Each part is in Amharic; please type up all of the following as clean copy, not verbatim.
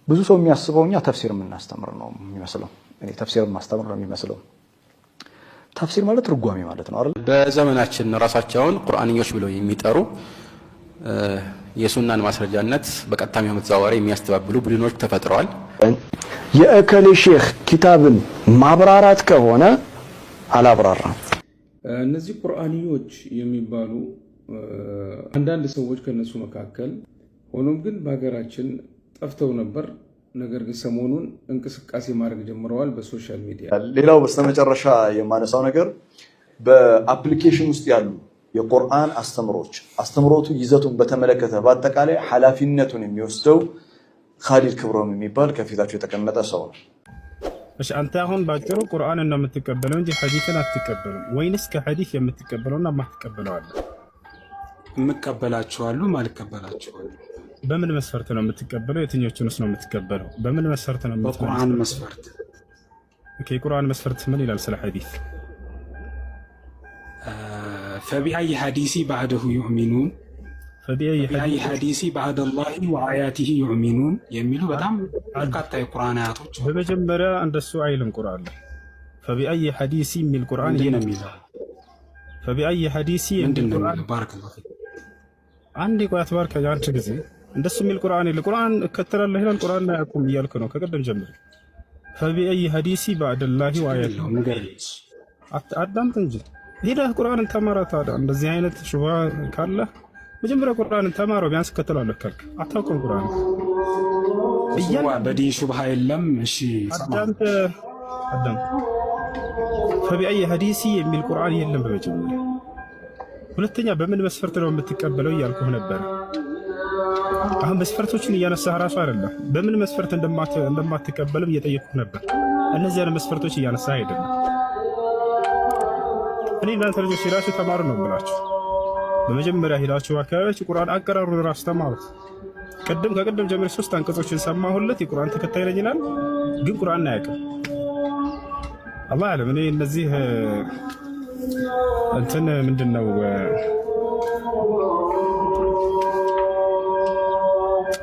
ብዙ ሰው የሚያስበውኛ ተፍሲር የምናስተምር ነው የሚመስለው። እኔ ተፍሲር ማስተምር ነው የሚመስለው። ተፍሲር ማለት ትርጓሜ ማለት ነው አይደል? በዘመናችን ራሳቸውን ቁርአንዮች ብለው የሚጠሩ የሱናን ማስረጃነት በቀጥታም ይሁን በተዘዋዋሪ የሚያስተባብሉ ቡድኖች ተፈጥረዋል። የእከሌ ሼህ ኪታብን ማብራራት ከሆነ አላብራራም። እነዚህ ቁርአንዮች የሚባሉ አንዳንድ ሰዎች ከነሱ መካከል ሆኖም ግን በሀገራችን ጠፍተው ነበር። ነገር ግን ሰሞኑን እንቅስቃሴ ማድረግ ጀምረዋል በሶሻል ሚዲያ። ሌላው በስተመጨረሻ የማነሳው ነገር በአፕሊኬሽን ውስጥ ያሉ የቁርአን አስተምሮቱ ይዘቱን በተመለከተ በአጠቃላይ ኃላፊነቱን የሚወስደው ካሊድ ክብሮም የሚባል ከፊታቸው የተቀመጠ ሰው ነው። እሺ አንተ አሁን ባጭሩ ቁርአንን ነው የምትቀበለው እንጂ ሐዲስን አትቀበልም ወይንስ ከሐዲስ የምትቀበለውና ማትቀበለው አለ? የምቀበላቸዋሉ ማልቀበላቸዋሉ። በምን መስፈርት ነው የምትቀበለው? የትኞቹንስ ነው የምትቀበለው? በምን መስፈርት ነው የምትቀበለው? በቁርአን መስፈርት። ኦኬ ቁርአን መስፈርት ምን ይላል ስለ ሐዲስ? فبأي حديث بعده يؤمنون فبأي حديث بعد الله وآياته يؤمنون የሚሉ በጣም በርካታ የቁርአን አያቶች በመጀመሪያ እንደሱ አይልም ቁርአን ላይ فبأي حديث የሚል ቁርአን ይሄን የሚለው فبأي حديث የሚል ቁርአን ባረከላሁ ፊክ አንዴ ቆያት ባርከ አንቺ ጊዜ እንደሱ የሚል ቁርአን የለ። ቁርአን እከተላለሁ ይላል ቁርአን ላይ አቁም እያልኩ ነው ከቀደም ጀምሮ። فبأي حديث بعد الله وآياته አዳምጥ እንጂ ሄደህ ቁርአንን ተማራ። ታዲያ እንደዚህ አይነት ሹብሃ ካለ መጀመሪያ ቁርአንን ተማረው። ቢያንስ ከተላለሁ ካልክ አታውቅም ቁርአን በዲን ሹብሃ የለም። እሺ አዳምጥ። فبأي حديث የሚል ቁርአን የለም በመጀመሪያ። ሁለተኛ በምን መስፈርት ነው የምትቀበለው እያልኩህ ነበር። አሁን መስፈርቶችን እያነሳህ ራሱ አይደለም በምን መስፈርት እንደማትቀበልም እየጠየቅኩህ ነበር። እነዚያን መስፈርቶች እያነሳህ አይደለም። እኔ እናንተ ልጆች ሄዳችሁ ተማሩ ነው የምላችሁ። በመጀመሪያ ሄዳችሁ አካባቢያችሁ ቁርአን አቀራሩን ራሱ ተማሩት። ከቅድም ጀምሮ 3 አንቀጾችን ሰማሁለት የቁርአን ተከታይ ነኝ ይላል፣ ግን ቁርአን አያውቅም። አላህ ያለም እኔ እነዚህ እንትን ምንድነው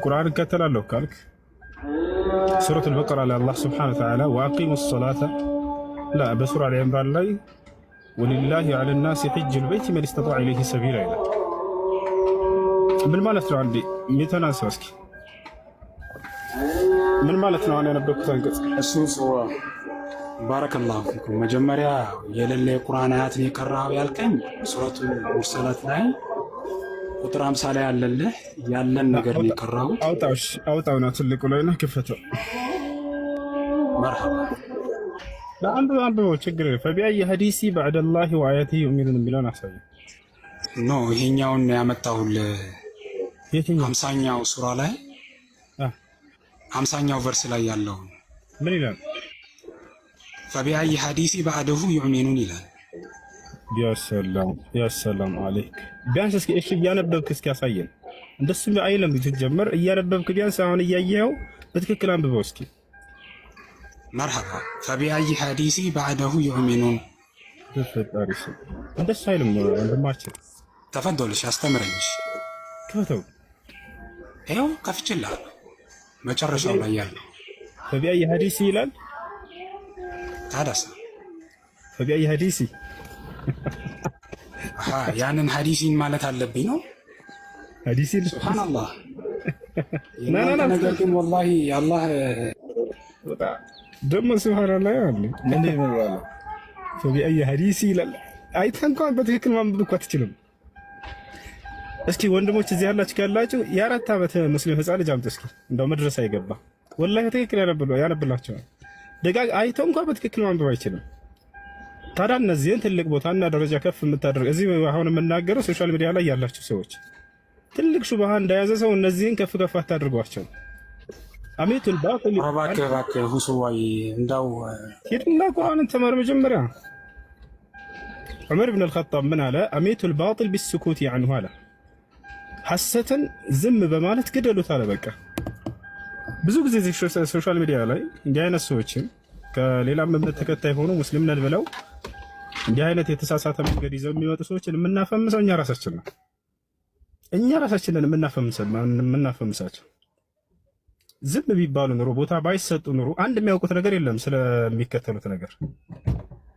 ቁርአን እከተላለሁ ካልክ ሱረቱል በቀራ ላይ አላህ ሱብሓነሁ ወተዓላ ወአቂሙ ሰላተ ላ በሱራ አሊ ኢምራን ላይ ወሊላሂ ዐለ ናሲ ሐጅል በይት መን ኢስተጣዐ ኢለይሂ ሰቢላ ይላል። ምን ማለት ነው? አንዴ ሚተናንሳ እስኪ ምን ማለት ነው? አሁን ያነበብኩት አንቀጽ እሱ ባረከላሁ ፊኩም። መጀመሪያ የሌለ የቁርአን አያትን የቀራው ያልከኝ ሱረቱል ሙርሰላት ላይ ቁጥር 50 ላይ ያለልህ ያለን ነገር ነው የቀራው። አውጣውና ትልቁ ላይ ነው ክፈተው። መርሐባ አንዱ ችግር فبأي حديث بعد الله وآياته يؤمنون የሚለውን አሳየኝ። ኖ ይሄኛውን ያመጣሁልህ 50ኛው ሱራ ላይ 50ኛው ቨርስ ላይ ያለው ምን ይላል? فبأي حديث بعده يؤمنون ይላል። ያ ሰላም አለይክ። ቢያንስ እስኪ እሺ እያነበብክ እስኪ ያሳየን። እንደሱ አይለም ቢጀመር እያነበብክ ቢያንስ አሁን እያየኸው በትክክል አንብበው እስኪ። መርሐባ فبأي حديث بعده يؤمنون ተፈጣሪሽ እንደሱ አይልም ወንድማችን። ተፈዶልሽ አስተምረኝሽ ከተው ይኸው ከፍችልሃለሁ መጨረሻው ላይ ያለው فبأي حديث ይላል። ታዳሳ فبأي حديث ያንን ሐዲሲን ማለት አለብኝ ነው ሐዲሲን ሱብሃንአላህ። ነገር ግን ወላሂ አላህ ደግሞ ሱብሃንአላህ ያለ ምን ይመራል? فبأي حديث ይላል። አይተህ እንኳን በትክክል ማንበብ እኮ አትችልም። እስኪ ወንድሞች እዚህ ያላችሁ የ4 ዓመት ሙስሊም ህፃን ልጅ አምጡ እስኪ እንደው መድረሳ ይገባ ወላሂ ትክክል ያነብላቸዋል። ደጋግ አይተው እንኳን በትክክል ማንበብ አይችልም። ታዲያ እነዚህን ትልቅ ቦታና ደረጃ ከፍ የምታደርግ እዚህ አሁን የምናገረው ሶሻል ሚዲያ ላይ ያላችሁ ሰዎች ትልቅ ሹብሃ እንደያዘ ሰው እነዚህን ከፍ አታድርጓቸው። አሚቱል ባጢል እባክህ ሁሱዋይ እንዳው ሂድና ቁርአንን ተማር መጀመሪያ። ዑመር ብን አልኸጣብ ምን አለ? አሚቱል ባጢል ቢስኩት ዐንሁ አለ። ሐሰትን ዝም በማለት ግደሉት አለ። በቃ ብዙ ጊዜ ሶሻል ሚዲያ ላይ እንዲህ አይነት ሰዎችን ከሌላም እምነት ተከታይ ሆኖ ሙስሊም ነን ብለው እንዲህ አይነት የተሳሳተ መንገድ ይዘው የሚመጡ ሰዎችን የምናፈምሰው እኛ ራሳችን ነው። እኛ ራሳችንን የምናፈምሳቸው ዝም ቢባሉ ኑሮ ቦታ ባይሰጡ ኑሮ አንድ የሚያውቁት ነገር የለም ስለሚከተሉት ነገር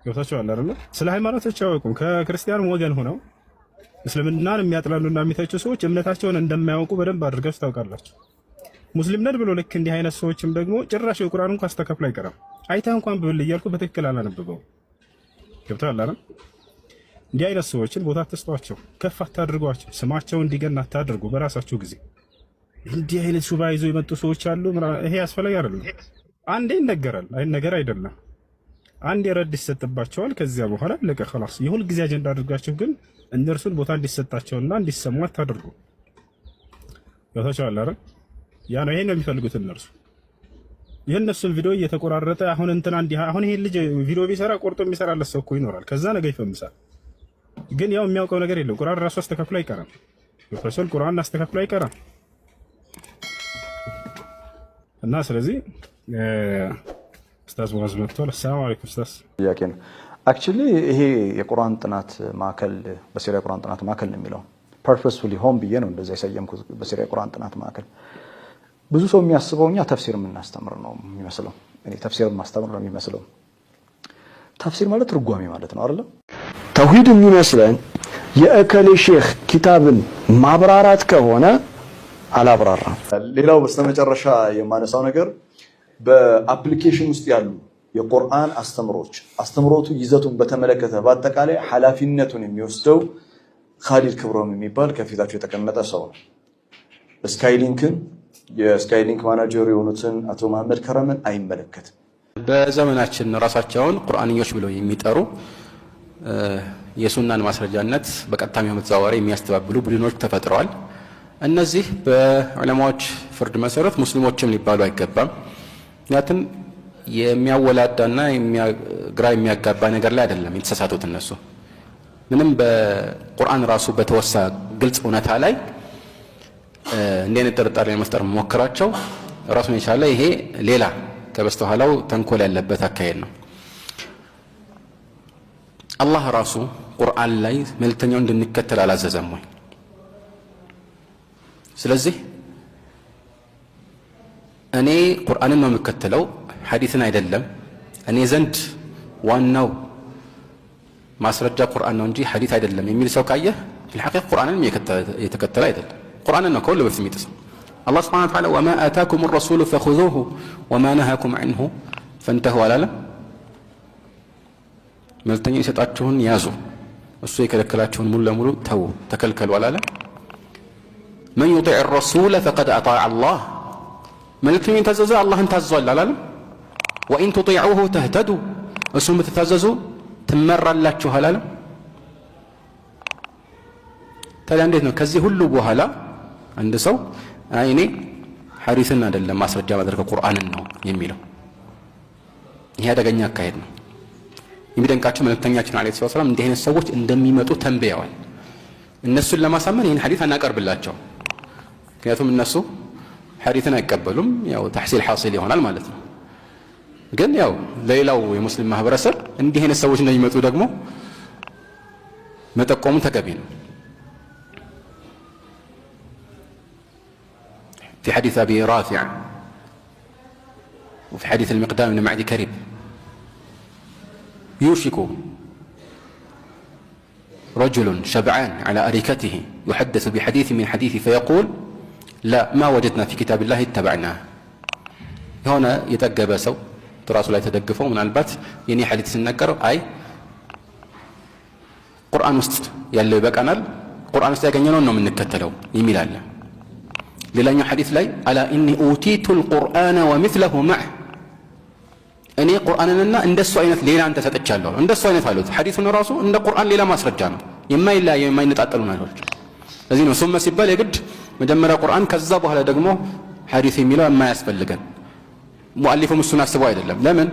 ገብታችኋል አይደል? ስለ ሃይማኖቶች አያውቁም። ከክርስቲያንም ወገን ሆነው እስልምናን የሚያጥላሉና የሚተቹ ሰዎች እምነታቸውን እንደማያውቁ በደንብ አድርጋችሁ ታውቃላችሁ። ሙስሊም ነን ብሎ ልክ እንዲህ አይነት ሰዎችም ደግሞ ጭራሽ የቁርአን እንኳን አስተካክሎ አይቀርም። አይታ እንኳን ብል እያልኩ በትክክል አላነበበው። ገብታችኋል አይደል? እንዲህ አይነት ሰዎችን ቦታ አትስጧቸው፣ ከፍ አታድርጓቸው፣ ስማቸው እንዲገና አታድርጉ። በራሳችሁ ጊዜ እንዲህ አይነት ሹባ ይዞ የመጡ ሰዎች አሉ። ይሄ አስፈላጊ አይደለም። አንዴ ይነገራል፣ አይ ነገር አይደለም። አንዴ ረድ ይሰጥባቸዋል። ከዚያ በኋላ ለቀ خلاص የሁል ጊዜ አጀንዳ አድርጋችሁ ግን እነርሱን ቦታ እንዲሰጣቸውና እንዲሰሙ አታድርጉ። ገብታችኋል አይደል? ያ ነው ይሄን ነው የሚፈልጉት እነርሱ። የእነሱን ቪዲዮ እየተቆራረጠ አሁን እንትና እንዲህ አሁን ይሄን ልጅ ቪዲዮ ቢሰራ ቆርጦ የሚሰራለት ሰው እኮ ይኖራል። ከዛ ነገ ይፈምሳል። ግን ያው የሚያውቀው ነገር የለም። ቁርአን ራሱ አስተካክሎ አይቀርም። ፕሮፌሰር ቁርአን አስተካክሎ አይቀርም። እና ስለዚህ ኡስታዝ ሙአዝ መጥቷል። ሰላም አለይኩም ኡስታዝ። ጥያቄ ነው አክቹሊ ይሄ የቁርአን ጥናት ማዕከል በሲሪያ ቁርአን ጥናት ማዕከል ነው የሚለው ፐርፐስፉሊ ሆም ብዬ ነው እንደዛ የሰየምኩት በሲሪያ ቁርአን ጥናት ማዕከል። ብዙ ሰው የሚያስበው እኛ ተፍሲር የምናስተምር ነው የሚመስለው። እኔ ተፍሲር ማስተምር ነው የሚመስለው። ተፍሲር ማለት ትርጓሜ ማለት ነው አይደል? ተውሂድ የሚመስለን የእከሌ ሼክ ኪታብን ማብራራት ከሆነ አላብራራም። ሌላው በስተመጨረሻ የማነሳው ነገር በአፕሊኬሽን ውስጥ ያሉ የቁርአን አስተምሮቱ ይዘቱን በተመለከተ በአጠቃላይ ኃላፊነቱን የሚወስደው ካሊድ ክብሮም የሚባል ከፊታቸው የተቀመጠ ሰው ነው። የስካይሊንክ ማናጀር የሆኑትን አቶ መሐመድ ከረምን አይመለከትም። በዘመናችን ራሳቸውን ቁርአንዮች ብለው የሚጠሩ የሱናን ማስረጃነት በቀጥታም ይሁን በተዘዋዋሪ የሚያስተባብሉ ቡድኖች ተፈጥረዋል። እነዚህ በዑለማዎች ፍርድ መሰረት ሙስሊሞችም ሊባሉ አይገባም። ምክንያቱም የሚያወላዳና ግራ የሚያጋባ ነገር ላይ አይደለም የተሳሳቱት። እነሱ ምንም በቁርአን ራሱ በተወሳ ግልጽ እውነታ ላይ እንደ አይነት ጥርጣሬ ለመፍጠር መሞከራቸው ራሱን የቻለ ይሄ ሌላ ከበስተኋላው ተንኮል ያለበት አካሄድ ነው። አላህ ራሱ ቁርአን ላይ መልእክተኛውን እንድንከተል አላዘዘም ወይ? ስለዚህ እኔ ቁርአንን ነው የምከተለው ሐዲስን አይደለም። እኔ ዘንድ ዋናው ማስረጃ ቁርአን ነው እንጂ ሐዲስ አይደለም የሚል ሰው ካየ في ቁርአንን የተከተለ አይደለም። ቁርአንን ነው ከሁሉ በፊት የሚጥሰው። አላህ ሱብሓነሁ ወተዓላ ወማ አታኩም الرسول فخذوه وما نهاكم عنه فانتهوا አላለም? መልእክተኛው የሰጣችሁን ያዙ፣ እሱ የከለከላችሁን ሙሉ ለሙሉ ተው ተከልከሉ አላለም? من يطيع الرسول فقد أطاع الله መልእክተኛው የታዘዘ አላህን ታዟል አላለም? وإن تطيعوه تهتدوا እሱን ብትታዘዙ ትመራላችሁ አላለም? ታዲያ እንዴት ነው ከዚህ ሁሉ በኋላ አንድ ሰው እኔ ሐዲስን አይደለም ማስረጃ ማድረግ ቁርአንን ነው የሚለው? ይሄ አደገኛ አካሄድ ነው። የሚደንቃቸው መልእክተኛችን አለይሂ ሰላም እንዲህ አይነት ሰዎች እንደሚመጡ ተንብየዋል። እነሱን ለማሳመን ይህን ሐዲስ አናቀርብላቸው። ምክንያቱም እነሱ ሐዲስን አይቀበሉም። ያው ተሕሲል ሐሲል ይሆናል ማለት ነው። ግን ያው ለሌላው የሙስሊም ማህበረሰብ እንዲህ አይነት ሰዎች እንደሚመጡ ደግሞ መጠቆሙ ተገቢ ነው። في حديث أبي رافع وفي حديث المقدام بن معدي كرب يوشك رجل شبعان على أريكته يحدث بحديث من حديثه فيقول لا ما وجدنا في كتاب الله اتبعناه. هنا يتقب سو تراسل لا يتدقفوا من البات يعني حديث النكر أي قرآن وسط يلي بقى قرآن وسط يقنينون من نكتلو يميل الله. ሌላኛው ሐዲስ ላይ አላ ኢኒ ኡቲቱ القرآن ومثله معه እኔ ቁርአንንና እንደሱ አይነት ሌላ አንተ ሰጥቻለሁ። እንደሱ አይነት አሉት። ሐዲሱን ራሱ እንደ ቁርአን ሌላ ማስረጃ ነው፣ የማይለያዩ የማይነጣጠሉ ነገሮች። ለዚህ ነው ሱመ ሲባል የግድ መጀመሪያ ቁርአን ከዛ በኋላ ደግሞ ሐዲስ የሚለው የማያስፈልገን። ሙአሊፉም እሱን አስበው አይደለም። ለምን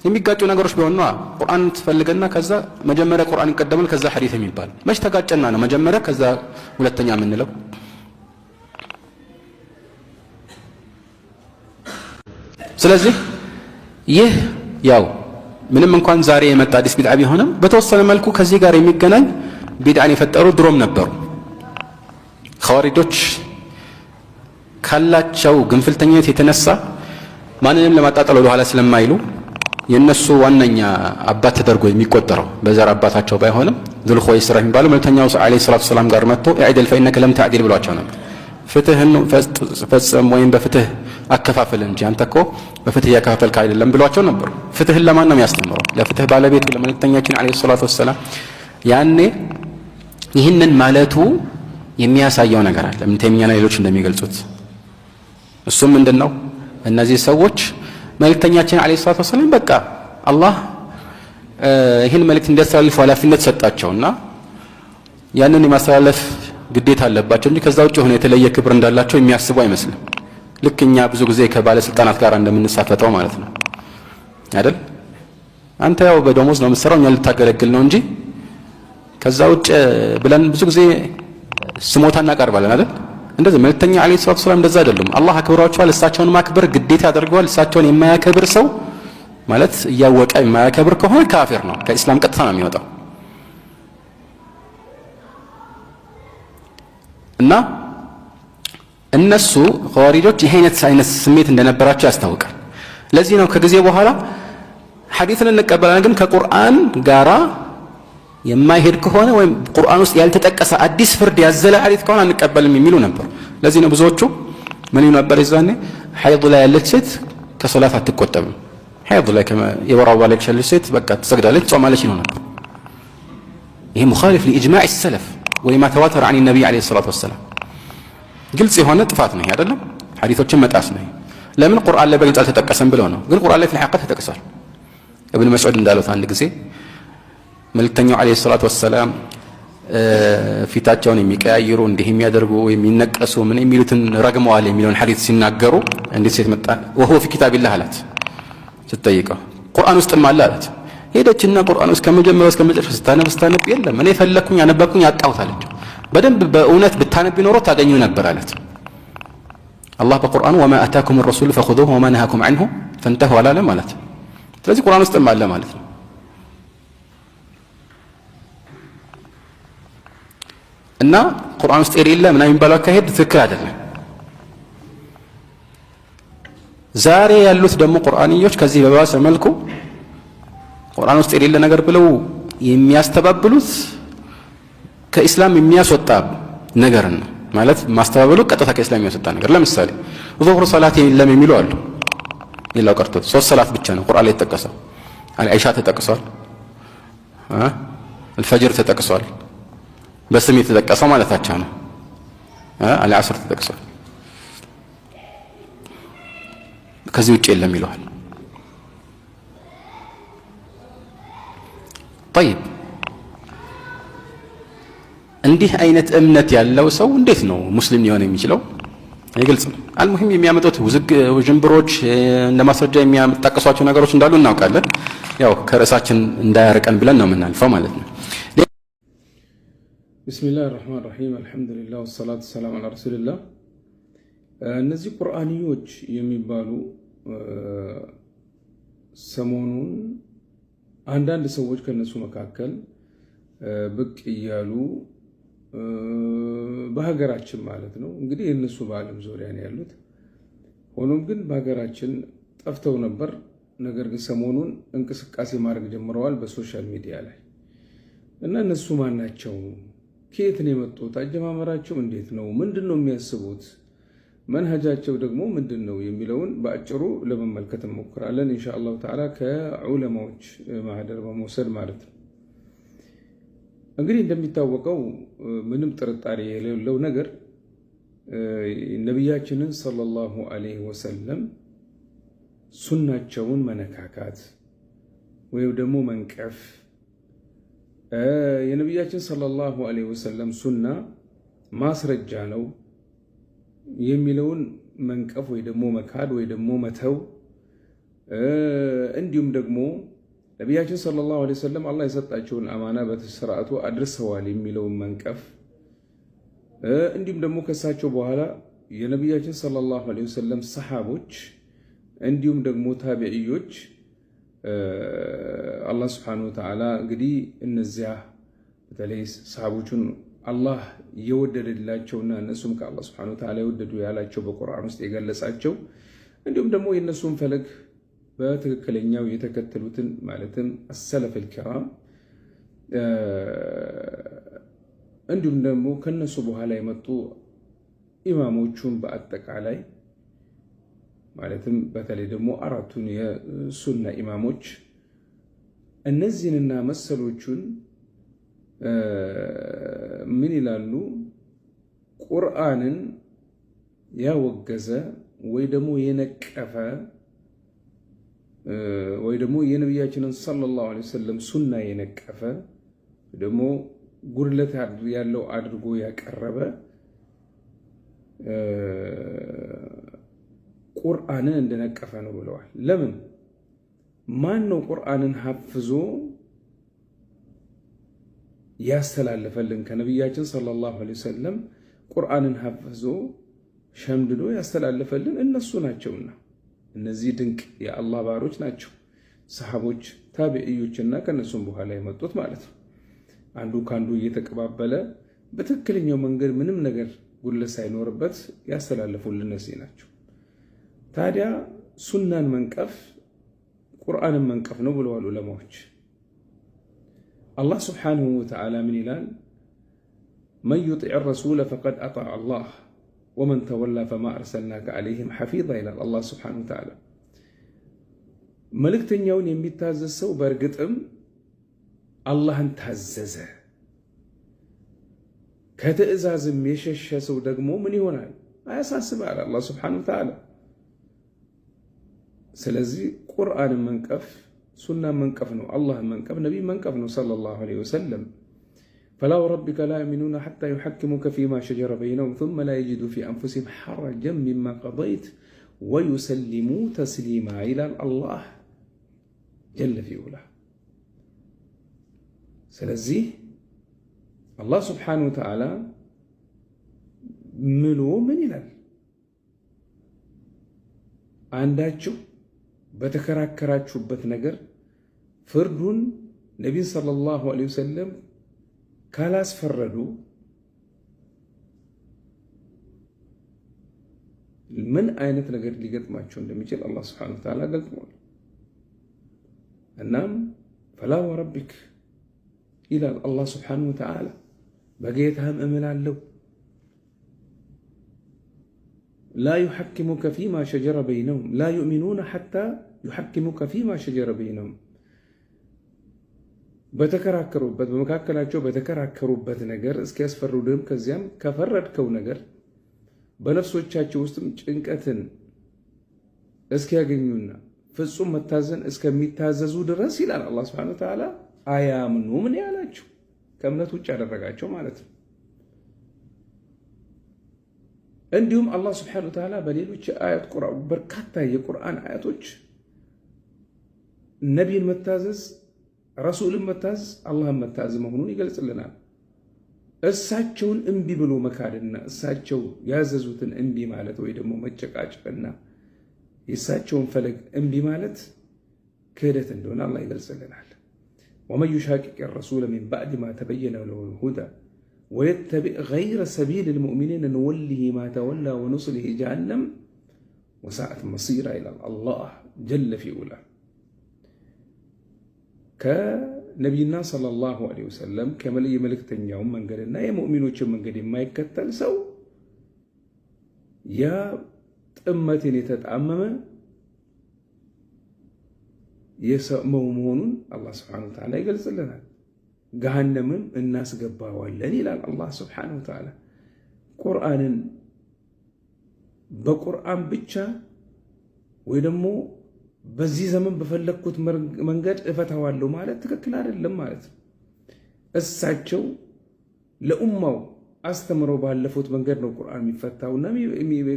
የሚጋጩ ነገሮች ቢሆኑ ቁርአን ትፈልገና ከዛ መጀመሪያ ቁርአን ይቀደማል ከዛ ሐዲስ የሚባል መች ተጋጨና ነው መጀመሪያ ከዛ ሁለተኛ የምንለው? ስለዚህ ይህ ያው ምንም እንኳን ዛሬ የመጣ አዲስ ቢድዓ ቢሆንም በተወሰነ መልኩ ከዚህ ጋር የሚገናኝ ቢድዓን የፈጠሩ ድሮም ነበሩ። ኸዋሪጆች ካላቸው ግንፍልተኝነት የተነሳ ማንንም ለማጣጣል ወደ ኋላ ስለማይሉ የነሱ ዋነኛ አባት ተደርጎ የሚቆጠረው በዘር አባታቸው ባይሆንም ዙልኹወይስራ የሚባለው መልእክተኛው አለይሂ ሰላቱ ሰላም ጋር መጥቶ ኢዕደል ፈኢነከ ለም ተዕዲል ብሏቸው ነበር። ፍትህን ፈጽም ወይም በፍትህ አከፋፈል እንጂ አንተ እኮ በፍትህ ያከፋፈልክ አይደለም ብሏቸው ነበር። ፍትህን ለማን ነው የሚያስተምረው? ለፍትህ ባለቤቱ ለመልእክተኛችን አለይሂ ሰላቱ ሰላም። ያኔ ይህንን ማለቱ የሚያሳየው ነገር አለ። ምን ተይሚያና ሌሎች እንደሚገልጹት እሱም ምንድነው? እነዚህ ሰዎች መልእክተኛችን አለይሂ ሰላቱ ሰላም በቃ አላህ ይህን መልእክት እንዲያስተላልፉ ኃላፊነት ሰጣቸውና ያንን የማስተላለፍ ግዴታ አለባቸው እንጂ ከዛ ውጭ ሆነ የተለየ ክብር እንዳላቸው የሚያስቡ አይመስልም። ልክ እኛ ብዙ ጊዜ ከባለስልጣናት ጋር እንደምንሳፈጠው ማለት ነው አይደል? አንተ ያው በደሞዝ ነው የምትሰራው፣ እኛ ልታገለግል ነው እንጂ ከዛ ውጭ ብለን ብዙ ጊዜ ስሞታ እናቀርባለን አይደል? እንደዚህ መልእክተኛ አለይሂ ሰላቱ ሰላም እንደዛ አይደሉም። አላህ አክብሯቸዋል። እሳቸውን ማክበር ግዴታ ያደርገዋል። እሳቸውን የማያከብር ሰው ማለት እያወቀ የማያከብር ከሆነ ካፊር ነው፣ ከኢስላም ቀጥታ ነው የሚወጣው። እና እነሱ ኸዋሪጆች ይሄ አይነት ስሜት እንደነበራቸው ያስታውቃል። ለዚህ ነው ከጊዜ በኋላ ሐዲስን እንቀበላለን፣ ግን ከቁርአን ጋራ የማይሄድ ከሆነ ወይም ቁርአን ውስጥ ያልተጠቀሰ አዲስ ፍርድ ያዘለ ሐዲስ ከሆነ አንቀበልም የሚሉ ነበር። ለዚህ ነው ብዙዎቹ ምን ይሉ ነበር? ይዛኔ ሐይድ ላይ ያለች ሴት ከሶላት አትቆጠብም፣ ሐይድ ላይ የወር አበባ ላይ ያለች ሴት በቃ ትሰግዳለች፣ ጾማለች ይሉ ነበር። ይሄ ሙኻሊፍ ለኢጅማዕ ሰለፍ ወይማ ተዋተረ عن النبي عليه الصلاه والسلام ግልጽ የሆነ ጥፋት ነው አይደለም? ሐዲሶችን መጣስ ነው። ለምን ቁርአን ላይ በግልጽ አልተጠቀሰም ብለው ነው። ግን ቁርአን ላይ في الحقيقه ተጠቅሷል። ኢብኑ መስዑድ እንዳሉት አንድ ጊዜ መልእክተኛው አለይሂ ሰላቱ ወሰላም ፊታቸውን የሚቀያይሩ እንዲህ የሚያደርጉ የሚነቀሱ ምን የሚሉትን ረግመዋል የሚለውን ሐዲስ ሲናገሩ እንዴት ሴት መጣ وهو في كتاب الله አላት ስትጠይቀው ቁርአን ውስጥም አለ አላት። ሄደችና ቁርአን ውስጥ ከመጀመሪያው እስከ መጨረሻው ስታነብ የለም እኔ ፈለኩኝ ያነበብኩኝ አጣሁት አለች። በደንብ በእውነት ብታነብ ኖሮ ታገኙ ነበር አላት። አላህ በቁርአኑ وما آتاكم الرسول فخذوه وما نهاكم عنه فانتهوا አላለም ማለት። ስለዚህ ቁርአን ውስጥም አለ ማለት ነው። እና ቁርአን ውስጥ የሌለ ምናምን የሚባለው አካሄድ ትክክል አይደለም። ዛሬ ያሉት ደግሞ ቁርአንዮች ከዚህ በባሰ መልኩ ቁርአን ውስጥ የሌለ ነገር ብለው የሚያስተባብሉት ከኢስላም የሚያስወጣ ነገር ነው ማለት ማስተባበሉ ቀጥታ ከኢስላም የሚያስወጣ ነገር። ለምሳሌ ዙህር ሰላት የለም የሚሉ አሉ። ሌላው ቀርቶ 3 ሰላት ብቻ ነው ቁርአን ላይ የተጠቀሰው። አልኢሻ ተጠቅሷል፣ አልፈጅር ተጠቅሷል፣ በስም የተጠቀሰው ማለታቸው ነው። አልዓስር ተጠቅሷል፣ ከዚህ ውጭ የለም ይለዋል። طيب እንዲህ አይነት እምነት ያለው ሰው እንዴት ነው ሙስሊም ሊሆን የሚችለው? ግልጽ ነው። አልሙሂም የሚያመጡት ውዥንብሮች እንደ ማስረጃ የሚያጠቅሷቸው ነገሮች እንዳሉ እናውቃለን። ያው ከርዕሳችን እንዳያርቀን ብለን ነው የምናልፈው ማለት ነው። ቢስሚላሂ ረህማን ረሂም አልሐምዱሊላህ ወሰላቱ ሰላም ዐላ ረሱሊላህ። እነዚህ ቁርአንዮች የሚባሉ ሰሞኑን አንዳንድ ሰዎች ከነሱ መካከል ብቅ እያሉ በሀገራችን ማለት ነው እንግዲህ እነሱ በዓለም ዙሪያ ነው ያሉት። ሆኖም ግን በሀገራችን ጠፍተው ነበር። ነገር ግን ሰሞኑን እንቅስቃሴ ማድረግ ጀምረዋል በሶሻል ሚዲያ ላይ እና እነሱ ማን ናቸው? ከየት ነው የመጡት? አጀማመራቸው እንዴት ነው? ምንድን ነው የሚያስቡት? መንሀጃቸው ደግሞ ምንድን ነው የሚለውን በአጭሩ ለመመልከት እንሞክራለን ኢንሻአላህ ተዓላ ከዑለማዎች ማህደር በመውሰድ ማለት ነው። እንግዲህ እንደሚታወቀው ምንም ጥርጣሬ የሌለው ነገር ነቢያችንን ሰለላሁ ዐለይሂ ወሰለም ሱናቸውን መነካካት ወይም ደግሞ መንቀፍ የነቢያችን ሰለላሁ ዐለይሂ ወሰለም ሱና ማስረጃ ነው የሚለውን መንቀፍ ወይ ደግሞ መካድ ወይ ደግሞ መተው እንዲሁም ደግሞ ነቢያችን ሰለላሁ ዐለይሂ ወሰለም አላህ የሰጣቸውን አማና በስርዓቱ አድርሰዋል የሚለውን መንቀፍ እንዲሁም ደግሞ ከሳቸው በኋላ የነቢያችን ሰለላሁ ዐለይሂ ወሰለም ሰሃቦች እንዲሁም ደግሞ ታቢዒዮች አላህ ሱብሓነሁ ወተዓላ እንግዲህ እነዚያ በተለይ ሰሃቦቹን አላህ የወደደላቸውና እነሱም ከአላህ ሱብሓነሁ ወተዓላ የወደዱ ያላቸው በቁርአን ውስጥ የገለጻቸው እንዲሁም ደግሞ የእነሱን ፈለግ በትክክለኛው የተከተሉትን ማለትም አሰለፍ አልኪራም እንዲሁም ደግሞ ከነሱ በኋላ የመጡ ኢማሞቹን በአጠቃላይ ማለትም በተለይ ደግሞ አራቱን የሱና ኢማሞች እነዚህንና መሰሎቹን ምን ይላሉ? ቁርአንን ያወገዘ ወይ ደግሞ የነቀፈ ወይ ደግሞ የነቢያችንን ሰለላሁ ዐለይሂ ወሰለም ሱና የነቀፈ ደግሞ ጉድለት ያለው አድርጎ ያቀረበ ቁርአንን እንደነቀፈ ነው ብለዋል። ለምን? ማን ነው ቁርአንን ሐፍዞ ያስተላለፈልን? ከነቢያችን ሰለላሁ ዐለይሂ ወሰለም ቁርአንን ሐፍዞ ሸምድዶ ያስተላለፈልን እነሱ ናቸውና እነዚህ ድንቅ የአላህ ባሮች ናቸው። ሰሃቦች፣ ታቢዒዎችና ከነሱም በኋላ የመጡት ማለት ነው። አንዱ ካንዱ እየተቀባበለ በትክክለኛው መንገድ ምንም ነገር ጉድለት ሳይኖርበት ያስተላለፉልን እነዚህ ናቸው። ታዲያ ሱናን መንቀፍ ቁርአንን መንቀፍ ነው ብለዋል ዑለማዎች። አላህ ስብሓንሁ ወተዓላ ምን ይላል? መን ዩጢዕ ረሱለ ፈቀድ አጣዕ አላህ ወመን ተወላ ፈማ አርሰልናከ ዐለይሂም ሐፊዛ ይላል አላህ ስብሓንሁ ወተዓላ። መልእክተኛውን የሚታዘዝ ሰው በእርግጥም አላህን ታዘዘ። ከትዕዛዝም የሸሸ ሰው ደግሞ ምን ይሆናል? አያሳስባል አላህ ስብሓንሁ ወተዓላ። ስለዚህ ቁርአንን መንቀፍ ሱናን መንቀፍ ነው፣ አላህን መንቀፍ ነቢይ መንቀፍ ነው ሰለላሁ ዐለይሂ ወሰለም። ፈላ ወረቢከ ላ ዩእሚኑነ ሐታ ዩሐኪሙከ ፊማ ሸጀረ በይነሁም ሱመ ላ የጅዱ ፊ አንፉሲሂም ሐረጀን ሚማ ቀደይተ ወዩሰሊሙ ተስሊማ ይላል አላህ ጀለ ፊ ዑላ። ስለዚህ አላህ ስብሓነሁ ወተዓላ ምሎ ምን ይላል? አንዳችሁ በተከራከራችሁበት ነገር ፍርዱን ነቢን ሰለላሁ ዐለይሂ ወሰለም ካላስፈረዱ ምን አይነት ነገር ሊገጥማቸው እንደሚችል አላህ ስብሓነሁ ወተዓላ ገልጿል። እናም ፈላ ወረቢክ ይላል አላህ ስብሓነሁ ወተዓላ፣ በጌታህም እምላለሁ ላ ዩሐኪሙከ ፊማ ሸጀረ በይነሁም ላ ዩእሚኑነ ሐታ ዩሐኪሙከ ፊማ ሸጀረ በይነሁም። በተከራከሩበት በመካከላቸው በተከራከሩበት ነገር እስኪያስፈርዱህም ከዚያም ከፈረድከው ነገር በነፍሶቻቸው ውስጥም ጭንቀትን እስኪያገኙና ፍጹም መታዘን እስከሚታዘዙ ድረስ ይላል አላህ ሱብሓነሁ ወተዓላ አያምኑ ምን ያላቸው ከእምነት ውጭ ያደረጋቸው ማለት ነው። እንዲሁም አላህ ሱብሓነሁ ወተዓላ በሌሎች አያት በርካታ የቁርአን አያቶች ነቢይን መታዘዝ ረሱልን መታዘዝ አላህን መታዘዝ መሆኑን ይገልጽልናል። እሳቸውን እምቢ ብሎ መካድና እሳቸው ያዘዙትን እምቢ ማለት ወይ ደግሞ መጨቃጨቅና የእሳቸውን ፈለግ እምቢ ማለት ክህደት እንደሆነ አላህ ይገልጽልናል። ወመን ዩሻቂቅ ረሱለ ሚን ባዕድ ማ ተበየነ ለሁል ሁዳ ወየተቢዕ ገይረ ሰቢሊል ሙእሚኒን ንወሊሂ ማ ተወላ ወኑስሊሂ ጀሃነም ወሳአት መሲራ ይላል አላህ ጀለ ፊ ዑላ። ከነቢይና ሰለላሁ ዐለይሂ ወሰለም የመልእክተኛውን መንገድና የሙእሚኖችን መንገድ የማይከተል ሰው ያ ጥመትን የተጣመመ የሰመው መሆኑን አላህ ስብሓነሁ ወተዓላ ይገልጽልናል። ገሃነምም እናስገባዋለን ይላል አላህ ስብሓነሁ ወተዓላ። ቁርአንን በቁርአን ብቻ ወይ ደግሞ በዚህ ዘመን በፈለግኩት መንገድ እፈታዋለሁ ማለት ትክክል አይደለም ማለት ነው። እሳቸው ለኡማው አስተምረው ባለፉት መንገድ ነው ቁርአን የሚፈታውና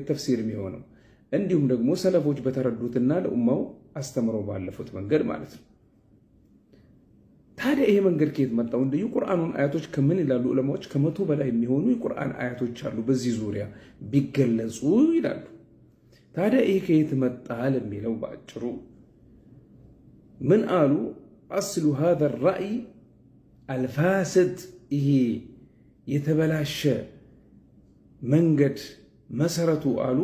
ተፍሲር የሚሆነው። እንዲሁም ደግሞ ሰለፎች በተረዱትና ለኡማው አስተምረው ባለፉት መንገድ ማለት ነው። ታዲያ ይሄ መንገድ ከየት መጣው? እንደ የቁርአኑን አያቶች ከምን ይላሉ ዑለማዎች? 100 በላይ የሚሆኑ የቁርአን አያቶች አሉ በዚህ ዙሪያ ቢገለጹ ይላሉ። ታዲያ ይሄ ከየት መጣ ለሚለው ባጭሩ ምን አሉ? አስሉ هذا الرأي الفاسد ይሄ የተበላሸ መንገድ መሰረቱ አሉ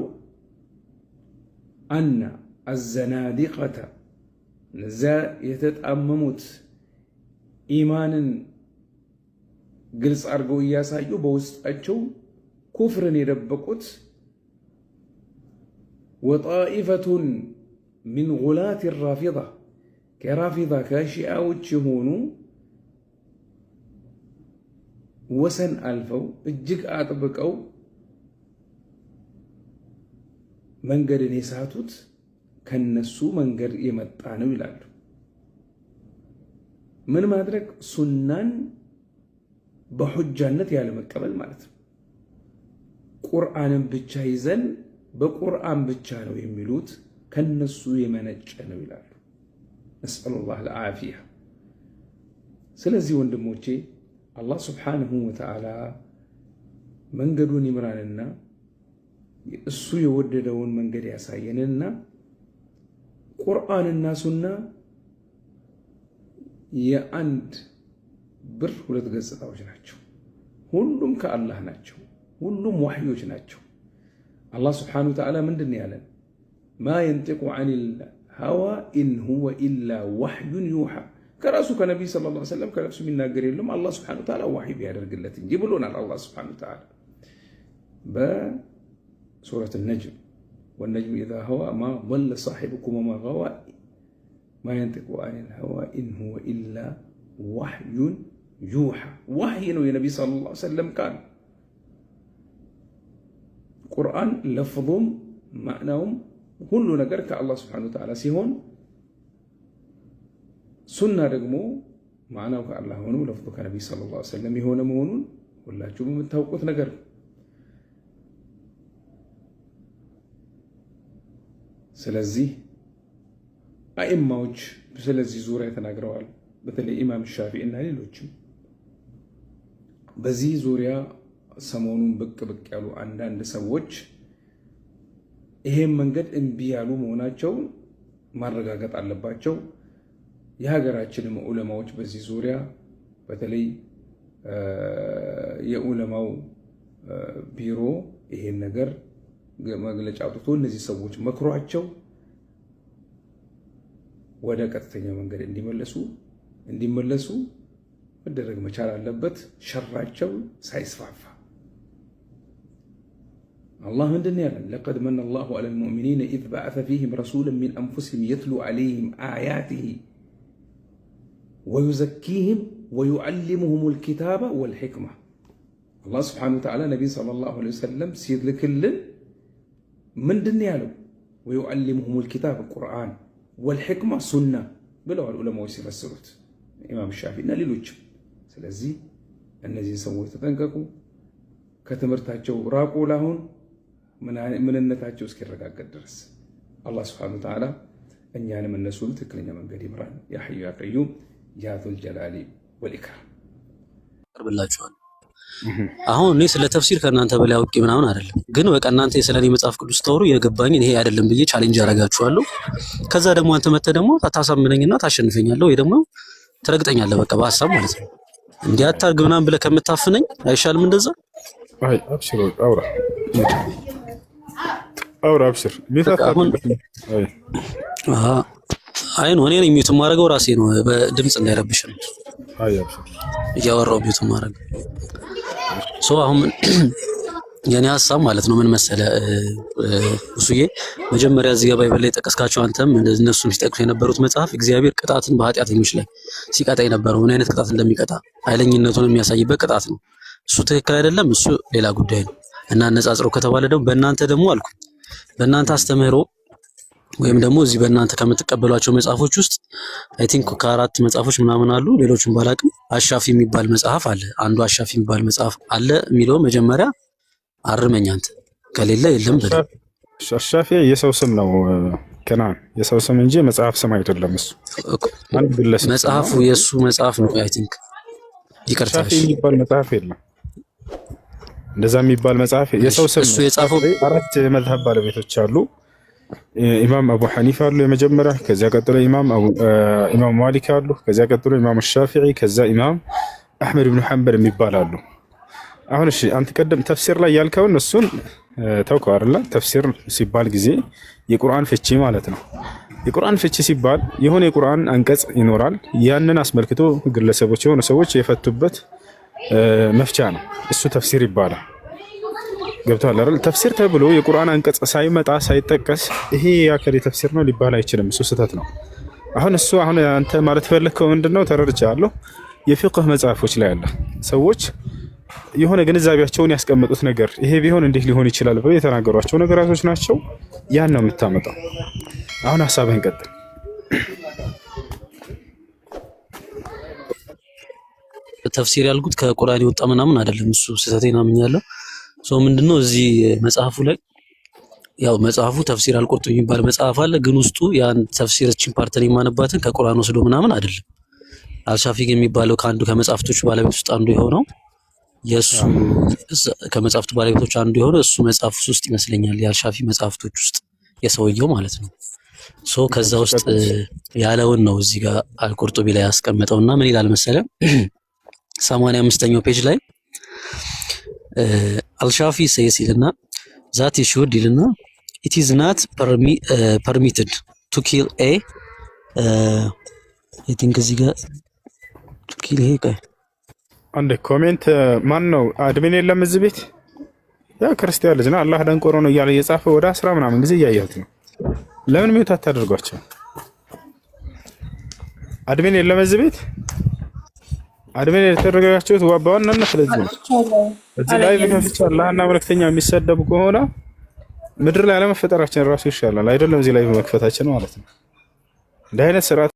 አና አዘናዲቀተ እነዛ የተጣመሙት ኢማንን ግልጽ አድርገው እያሳዩ በውስጣቸው ኩፍርን የደበቁት ወጣኢፈቱን ሚን ጉላት ራፊዳ ከራፊዳ ከሺዓዎች የሆኑ ወሰን አልፈው እጅግ አጥብቀው መንገድን የሳቱት ከነሱ መንገድ የመጣ ነው ይላሉ። ምን ማድረግ? ሱናን በሁጃነት ያለ መቀበል ማለት ነው። ቁርአንን ብቻ ይዘን በቁርአን ብቻ ነው የሚሉት ከነሱ የመነጨ ነው ይላሉ። ነስአሉላህ አልዓፊያ። ስለዚህ ወንድሞቼ አላህ ሱብሓነሁ ወተዓላ መንገዱን ይምራንና እሱ የወደደውን መንገድ ያሳየንና ቁርአንና ሱና የአንድ ብር ሁለት ገጽታዎች ናቸው። ሁሉም ከአላህ ናቸው። ሁሉም ዋህዮች ናቸው። አላህ ስብሓነሁ ወተዓላ ምንድን ያለን? ማ የንጢቁ ዐኒል ሀዋ ኢን ሁወ ኢላ ወሕዩን ዩሓ። ከራሱ ከነቢይ ሰለላሁ ዐለይሂ ወሰለም ከነፍሱ የሚናገር የለም አላህ ስብሓነሁ ወተዓላ ዋህይ ቢያደርግለት እንጂ ብሎናል። አላህ ስብሓነሁ ወተዓላ በሱረት ነጅም ወነጅም ኢዛ ሀዋ ማ ضለ ሳሒቡኩም ወማ ገዋ ማ የንጢቁ ዐኒል ሀዋ ኢን ሁወ ኢላ ወሕዩን ዩሓ። ዋህይ ነው የነቢይ ሰለላሁ ዐለይሂ ወሰለም ቃል። ቁርአን ለፍظም ማዕናውም ሁሉ ነገር ከአላህ ስብሓነሁ ወተዓላ ሲሆን ሱና ደግሞ ማዕናው ከአላህ ሆኖ ለፍظ ከነቢይ ሰለላሁ ዐለይሂ ወሰለም የሆነ መሆኑን ሁላችሁም የምታውቁት ነገር ነው። ስለዚህ አኢማዎች ስለዚህ ዙሪያ ተናግረዋል። በተለይ ኢማም ሻፊዒ እና ሌሎችም በዚህ ዙሪያ ሰሞኑን ብቅ ያሉ አንዳንድ ሰዎች ይሄን መንገድ እምቢ ያሉ መሆናቸውን ማረጋገጥ አለባቸው። የሀገራችንም ዑለማዎች በዚህ ዙሪያ በተለይ የዑለማው ቢሮ ይሄን ነገር መግለጫ አውጥቶ እነዚህ ሰዎች መክሯቸው ወደ ቀጥተኛ መንገድ እንዲመለሱ መደረግ መቻል አለበት፣ ሸራቸው ሳይስፋፋ። አላህ ምንድን ያለን? ለቀድ መነ አላሁ ዐለል ሙእሚኒነ ኢዝ በዐሰ ፊህም ረሱለን ሚን አንፉሲሂም የትሉ ዐለይሂም አያቲሂ ወዩዘኪሂም ወዩዐሊሙሁሙል ኪታበ ወልሒክማ። አላህ ስብሓነሁ ወተዓላ ነቢይ ሰለላሁ ዐለይሂ ወሰለም ሲልክልን ምንድን ያለው? ወዩዐሊሙሁሙል ኪታበ ቁርአን ወልሒክማ ሱና ብለዋል ዑለማዎች ሲፈስሩት፣ ኢማም ሻፊዒ እና ሌሎችም። ስለዚህ እነዚህን ሰዎች ተጠንቀቁ፣ ከትምህርታቸው ራቁ። ላሁን ምንነታቸው እስኪረጋገጥ ድረስ አላህ ስብሓነሁ ወተዓላ እኛንም እነሱም ትክክለኛ መንገድ ይምራን። ያ ሐዩ ያ ቀዩም ያ ዙል ጀላሊ ወልኢክራም። ቀርብላችኋል። አሁን እኔ ስለ ተፍሲር ከእናንተ በላይ አውቄ ምናምን አይደለም፣ ግን በቃ እናንተ ስለኔ መጽሐፍ ቅዱስ ተወሩ የገባኝን ይሄ አይደለም ብዬ ቻሌንጅ አደርጋችኋለሁ። ከዛ ደግሞ አንተ መተህ ደግሞ ታሳምነኝና ታሸንፈኛለህ ወይ ደግሞ ትረግጠኛለህ፣ በቃ በሀሳብ ማለት ነው። እንዲህ አታርግ ምናምን ብለህ ከምታፍነኝ አይሻልም እንደዛ? አይ አብሽር፣ አውራ አብሽር። አይ ነው እኔ ሚውት ማድረገው ራሴ ነው፣ በድምጽ እንዳይረብሽ ነው። አይ አብሽር እያወራሁ ሚውት ማድረግ አሁን የኔ ሀሳብ ማለት ነው ምን መሰለ እሱዬ፣ መጀመሪያ እዚህ ጋር ባይበል ላይ ጠቀስካቸው አንተም እነሱም ሲጠቅሱ የነበሩት መጽሐፍ እግዚአብሔር ቅጣትን በኃጢአተኞች ላይ ሲቀጣ የነበረው ምን አይነት ቅጣት እንደሚቀጣ ኃይለኝነቱን የሚያሳይበት ቅጣት ነው። እሱ ትክክል አይደለም፣ እሱ ሌላ ጉዳይ ነው እና አነጻጽረው ከተባለ ደግሞ በእናንተ ደግሞ አልኩ በእናንተ አስተምህሮ ወይም ደግሞ እዚህ በእናንተ ከምትቀበሏቸው መጽሐፎች ውስጥ አይ ቲንክ ከአራት መጽሐፎች ምናምን አሉ፣ ሌሎችን ባላቅም አሻፊ የሚባል መጽሐፍ አለ። አንዱ አሻፊ የሚባል መጽሐፍ አለ የሚለው መጀመሪያ አርመኝ አንተ ከሌለ የለም በል። አሻፊ የሰው ስም ነው ከናን፣ የሰው ስም እንጂ መጽሐፍ ስም አይደለም። እሱ አንድ ግለሰብ መጽሐፉ የሱ መጽሐፍ ነው አይ ቲንክ። ይቅርታ አሻፊ የሚባል መጽሐፍ የለም፣ እንደዛ የሚባል መጽሐፍ የሰው ስም እሱ የጻፈው። አራት የመዝሀብ ባለቤቶች አሉ። ኢማም አቡ ሐኒፋ አሉ የመጀመሪያ፣ ከዚያ ቀጥሎ ኢማም ማሊክ አሉ፣ ከዚያ ቀጥሎ ኢማም ሻፊዒ፣ ከዛ ኢማም አሕመድ ብን ሐንበል የሚባል አሉ። አሁን እሺ አንተ ቀደም ተፍሲር ላይ ያልከውን እሱን ተውከው አይደለ? ተፍሲር ሲባል ጊዜ የቁርአን ፍቺ ማለት ነው። የቁርአን ፍቺ ሲባል የሆነ የቁርአን አንቀጽ ይኖራል። ያንን አስመልክቶ ግለሰቦች የሆኑ ሰዎች የፈቱበት መፍቻ ነው። እሱ ተፍሲር ይባላል። ገብቷል አይደል? ተፍሲር ተብሎ የቁርአን አንቀጽ ሳይመጣ ሳይጠቀስ ይሄ ያከለ ተፍሲር ነው ሊባል አይችልም። እሱ ስህተት ነው። አሁን አንተ ማለት ፈለከው ምንድነው? ተረድቻለሁ። የፊቅህ መጽሐፎች ላይ አለ ሰዎች የሆነ ግንዛቤያቸውን ያስቀመጡት ነገር ይሄ ቢሆን እንዴት ሊሆን ይችላል ብለው የተናገሯቸው ነገራቶች ናቸው። ያን ነው የምታመጣው። አሁን ሐሳብህን ቀጥል። ተፍሲር ያልኩት ከቁርአን የወጣ ምናምን አይደለም። እሱ ስህተቴን አምኛለሁ። ምንድነው እዚህ መጽሐፉ ላይ ያው መጽሐፉ ተፍሲር አልቁርጡቢ የሚባል መጽሐፍ አለ። ግን ውስጡ ያን ተፍሲር እቺን ፓርተን የማነባትን ከቁርአን ወስዶ ምናምን አይደለም። አልሻፊግ የሚባለው ከአንዱ ከመጽሐፍቶቹ ባለቤት ውስጥ አንዱ የሆነው የሱ ከመጽሐፍቱ ባለቤቶች አንዱ የሆነው እሱ መጽሐፍ ውስጥ ይመስለኛል የአልሻፊ መጽሐፍቶች ውስጥ የሰውየው ማለት ነው። ከዛ ውስጥ ያለውን ነው እዚህ ጋር አልቁርጡቢ ላይ ያስቀመጠውና ምን ይላል መሰለም 85ኛው ፔጅ ላይ አልሻፊ ሰይሲልና ዛት ይሹድ ይልና it is not permitted to kill a I think እዚህ ጋር to kill a አንድ ኮሜንት ማን ነው አድሚን የለም እዚህ ቤት ያ ክርስቲያን ልጅ ነው አላህ ደንቆሮ ነው እያለ የጻፈ ወደ 10 ምናምን ጊዜ እያየሁት ነው። ለምን ሚውት አታደርጓቸው? አድሚን የለም እዚህ ቤት አድሚን የተደረጋችሁት በዋናነት ስለዚህ ነው። እዚህ ላይ በከፍቻ አላህና መልእክተኛ የሚሰደቡ ከሆነ ምድር ላይ አለመፈጠራችን ራሱ ይሻላል አይደለም? እዚህ ላይ በመክፈታችን ማለት ነው። እንደ አይነት ስርዓት